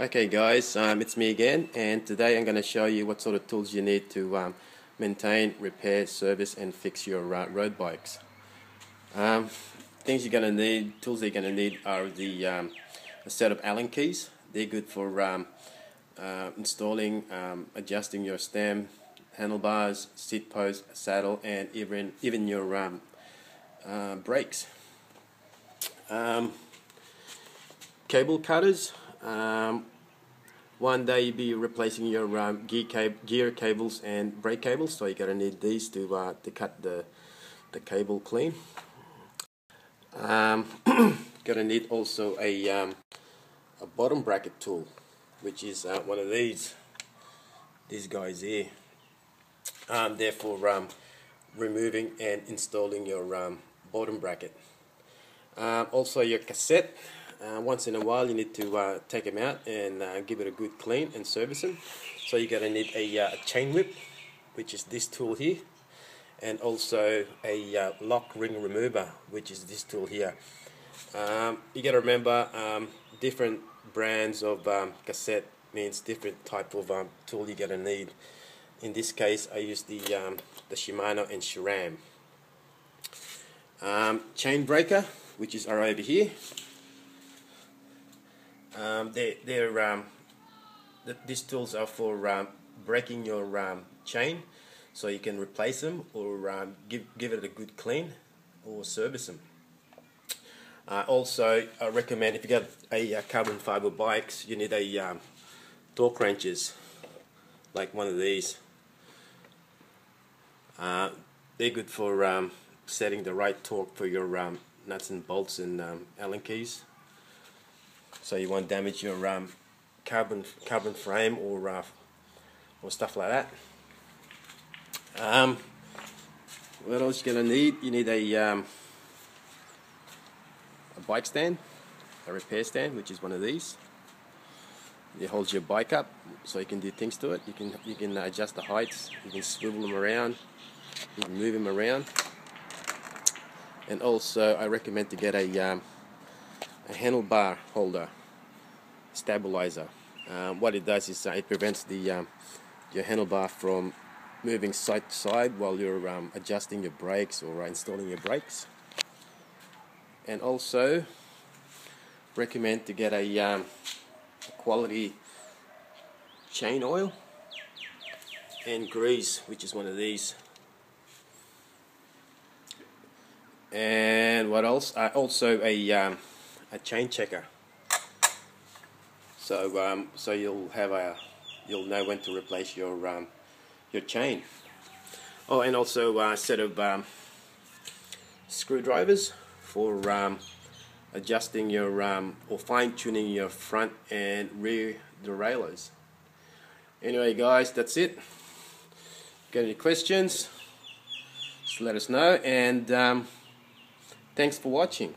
Okay guys, it's me again, and today I'm going to show you what sort of tools you need to maintain, repair, service and fix your road bikes. Things you're going to need, tools you're going to need are a set of Allen keys. They're good for installing, adjusting your stem, handlebars, seat post, saddle and even your brakes. Cable cutters. One day you'll be replacing your gear cables and brake cables, so you're going to need these to cut the cable clean. Going to need also a bottom bracket tool, which is one of these guys here. Therefore, removing and installing your bottom bracket. Also your cassette. Once in a while you need to take them out and give it a good clean and service them. So you're going to need a chain whip, which is this tool here, and also a lock ring remover, which is this tool here. You got to remember, different brands of cassette means different type of tool you're going to need. In this case I use the Shimano and SRAM. Chain breaker, which is over here. These tools are for breaking your chain, so you can replace them or give it a good clean or service them. Also, I recommend, if you got a carbon fiber bikes, you need a torque wrenches like one of these. They're good for setting the right torque for your nuts and bolts and Allen keys, so you won't damage your carbon frame or stuff like that. What else you're gonna need? You need a bike stand, a repair stand, which is one of these. It holds your bike up, so you can do things to it. You can adjust the heights. You can swivel them around. You can move them around. And also, I recommend to get a handlebar holder stabilizer. What it does is it prevents your handlebar from moving side to side while you're adjusting your brakes or installing your brakes. And also recommend to get a quality chain oil and grease, which is one of these. And what else? Also a chain checker. So you'll know when to replace your chain. Oh, and also a set of screwdrivers for adjusting your or fine-tuning your front and rear derailleurs. Anyway, guys, that's it. Got any questions? Just let us know, and thanks for watching.